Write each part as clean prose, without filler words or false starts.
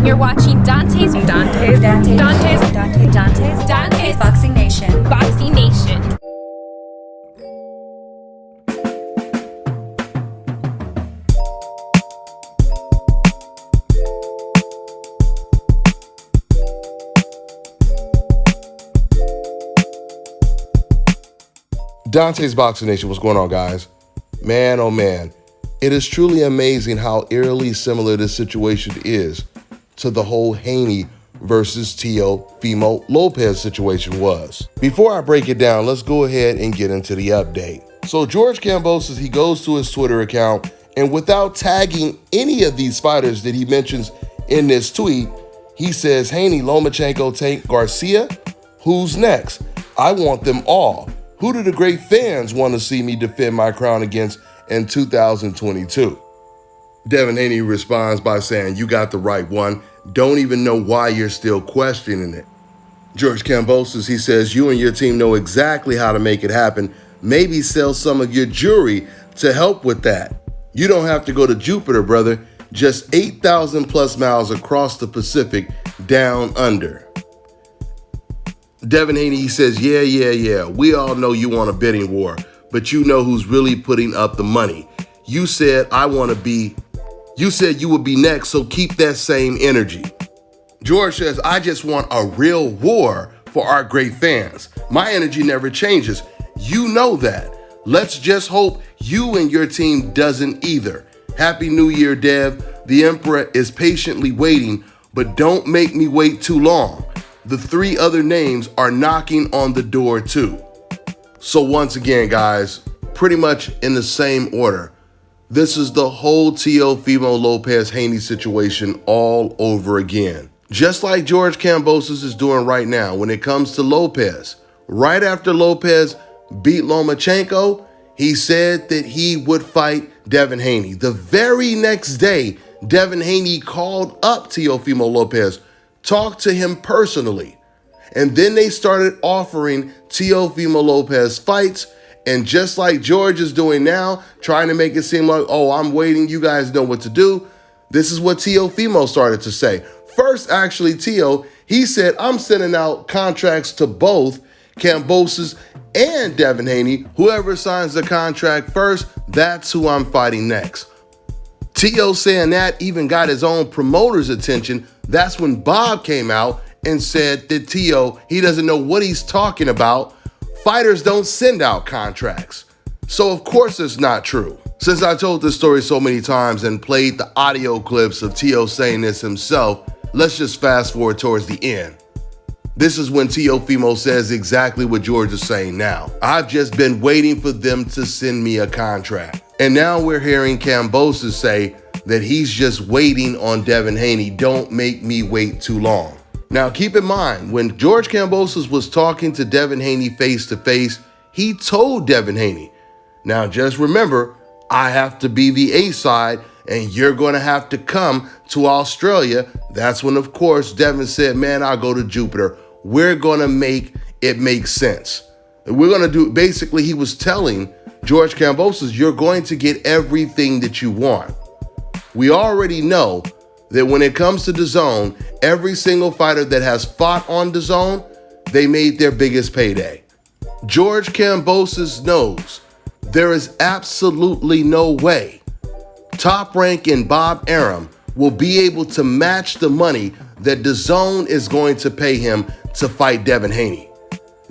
You're watching Dante's Boxing Nation. Boxing Nation. Dante's Boxing Nation, what's going on, guys? Man, oh man, it is truly amazing how eerily similar this situation is to the whole Haney versus Teofimo Lopez situation was. Before I break it down, let's go ahead and get into the update. So George Kambosos, he goes to his Twitter account, and without tagging any of these fighters that he mentions in this tweet, he says, Haney, Lomachenko, Tank, Garcia, who's next? I want them all. Who do the great fans want to see me defend my crown against in 2022? Devin Haney responds by saying, you got the right one. Don't even know why you're still questioning it. George Kambosos, he says, you and your team know exactly how to make it happen. Maybe sell some of your jewelry to help with that. You don't have to go to Jupiter, brother. Just 8,000 plus miles across the Pacific down under. Devin Haney, he says, yeah. We all know you want a bidding war, but you know who's really putting up the money. You said you would be next, so keep that same energy. George says, I just want a real war for our great fans. My energy never changes. You know that. Let's just hope you and your team doesn't either. Happy New Year, Dev. The Emperor is patiently waiting, but don't make me wait too long. The three other names are knocking on the door too. So once again, guys, pretty much in the same order, this is the whole Teofimo Lopez Haney situation all over again. Just like George Kambosos is doing right now when it comes to Lopez. Right after Lopez beat Lomachenko, he said that he would fight Devin Haney. The very next day, Devin Haney called up Teofimo Lopez, talked to him personally, and then they started offering Teofimo Lopez fights. And just like George is doing now, trying to make it seem like, oh, I'm waiting, you guys know what to do, this is what Teofimo started to say. First, actually, Teo, he said, I'm sending out contracts to both Kambosos and Devin Haney. Whoever signs the contract first, that's who I'm fighting next. Teo saying that even got his own promoter's attention. That's when Bob came out and said that Teo, he doesn't know what he's talking about. Fighters don't send out contracts. So of course it's not true. Since I told this story so many times and played the audio clips of Teo saying this himself, let's just fast forward towards the end. This is when Teofimo says exactly what George is saying now. I've just been waiting for them to send me a contract. And now we're hearing Kambosos say that he's just waiting on Devin Haney. Don't make me wait too long. Now keep in mind, when George Kambosos was talking to Devin Haney face to face, he told Devin Haney, now just remember, I have to be the A side and you're going to have to come to Australia. That's when, of course, Devin said, man, I'll go to Jupiter. We're going to make it make sense. We're going to do, basically, he was telling George Kambosos, you're going to get everything that you want. We already know that when it comes to DAZN, every single fighter that has fought on DAZN, they made their biggest payday. George Kambosos knows there is absolutely no way Top Rank and Bob Arum will be able to match the money that DAZN is going to pay him to fight Devin Haney.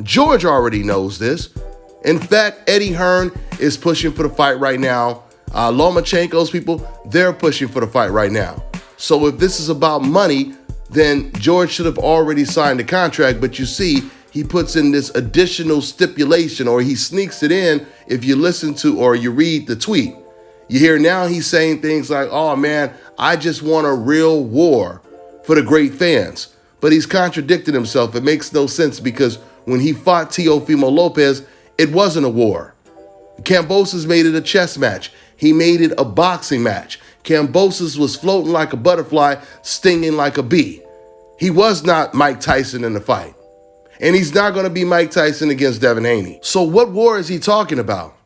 George already knows this. In fact, Eddie Hearn is pushing for the fight right now. Lomachenko's people, they're pushing for the fight right now. So if this is about money, then George should have already signed the contract. But you see, he puts in this additional stipulation, or he sneaks it in if you listen to or you read the tweet. You hear now he's saying things like, oh man, I just want a real war for the great fans. But he's contradicted himself. It makes no sense because when he fought Teofimo Lopez, it wasn't a war. Kambosos made it a chess match. He made it a boxing match. Kambosos was floating like a butterfly, stinging like a bee. He was not Mike Tyson in the fight. And he's not going to be Mike Tyson against Devin Haney. So what war is he talking about?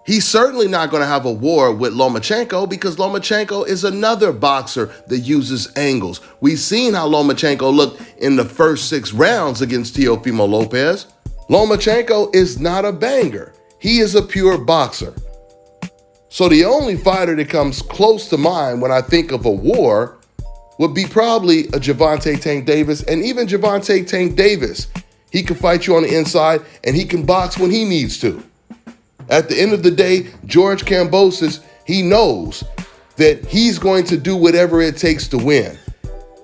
He's certainly not going to have a war with Lomachenko because Lomachenko is another boxer that uses angles. We've seen how Lomachenko looked in the first 6 rounds against Teofimo Lopez. Lomachenko is not a banger. He is a pure boxer. So the only fighter that comes close to mind when I think of a war would be probably a Gervonta Tank Davis. And even Gervonta Tank Davis, he can fight you on the inside and he can box when he needs to. At the end of the day, George Kambosos, he knows that he's going to do whatever it takes to win.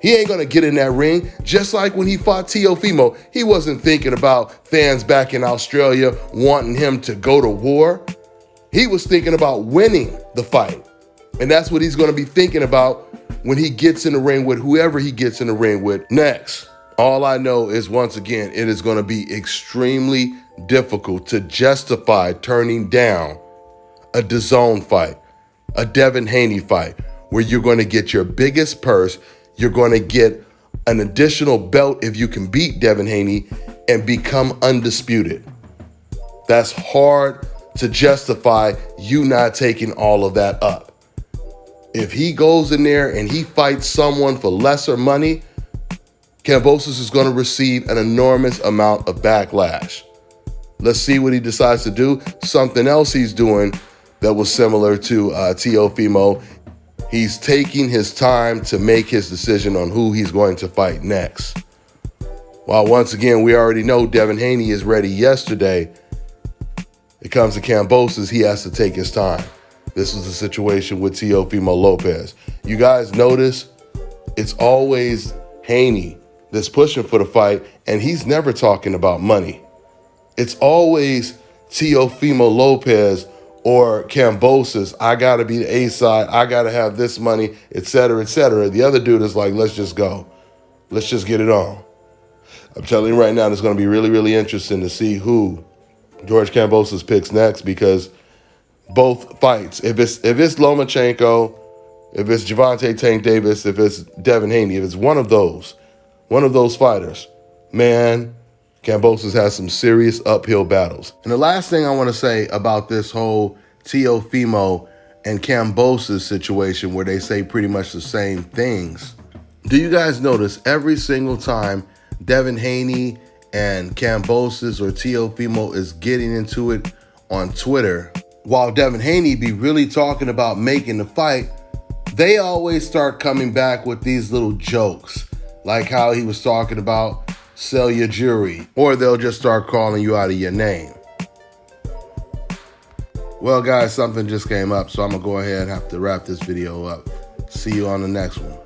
He ain't going to get in that ring. Just like when he fought Teofimo, he wasn't thinking about fans back in Australia wanting him to go to war. He was thinking about winning the fight. And that's what he's going to be thinking about when he gets in the ring with whoever he gets in the ring with next. All I know is, once again, it is going to be extremely difficult to justify turning down a DAZN fight, a Devin Haney fight, where you're going to get your biggest purse, you're going to get an additional belt if you can beat Devin Haney and become undisputed. That's hard to justify you not taking all of that up. If he goes in there and he fights someone for lesser money, Kambosos is going to receive an enormous amount of backlash. Let's see what he decides to do. Something else he's doing that was similar to Teofimo. He's taking his time to make his decision on who he's going to fight next. While once again, we already know Devin Haney is ready yesterday. It comes to Kambosos, he has to take his time. This was the situation with Teofimo Lopez. You guys notice it's always Haney that's pushing for the fight, and he's never talking about money. It's always Teofimo Lopez or Kambosos. I got to be the A side. I got to have this money, etc., etc. The other dude is like, let's just go. Let's just get it on. I'm telling you right now, it's going to be really, really interesting to see who George Kambosos picks next, because both fights, if it's Lomachenko, if it's Gervonta Tank Davis, if it's Devin Haney, if it's one of those fighters, man, Kambosos has some serious uphill battles. And the last thing I want to say about this whole Teofimo and Kambosos situation, where they say pretty much the same things. Do you guys notice every single time Devin Haney and Kambosos or Teofimo is getting into it on Twitter, while Devin Haney be really talking about making the fight, they always start coming back with these little jokes, like how he was talking about sell your jewelry, or they'll just start calling you out of your name. Well, guys, something just came up, so I'm going to go ahead and have to wrap this video up. See you on the next one.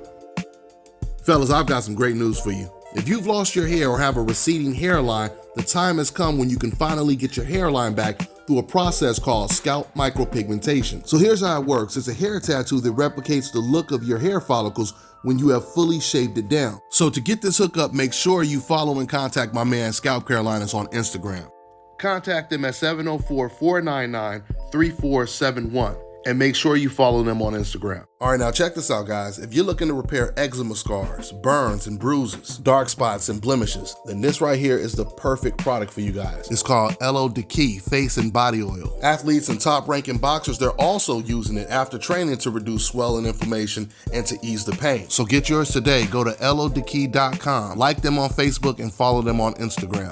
Fellas, I've got some great news for you. If you've lost your hair or have a receding hairline, the time has come when you can finally get your hairline back through a process called scalp micropigmentation. So here's how it works. It's a hair tattoo that replicates the look of your hair follicles when you have fully shaved it down. So to get this hookup, make sure you follow and contact my man Scalp Carolinas on Instagram. Contact them at 704-499-3471. And make sure you follow them on Instagram. All right, now check this out, guys. If you're looking to repair eczema scars, burns and bruises, dark spots and blemishes, then this right here is the perfect product for you guys. It's called Elo de Key Face and Body Oil. Athletes and top-ranking boxers, they're also using it after training to reduce swelling, inflammation, and to ease the pain. So get yours today. Go to elodekey.com, like them on Facebook, and follow them on Instagram.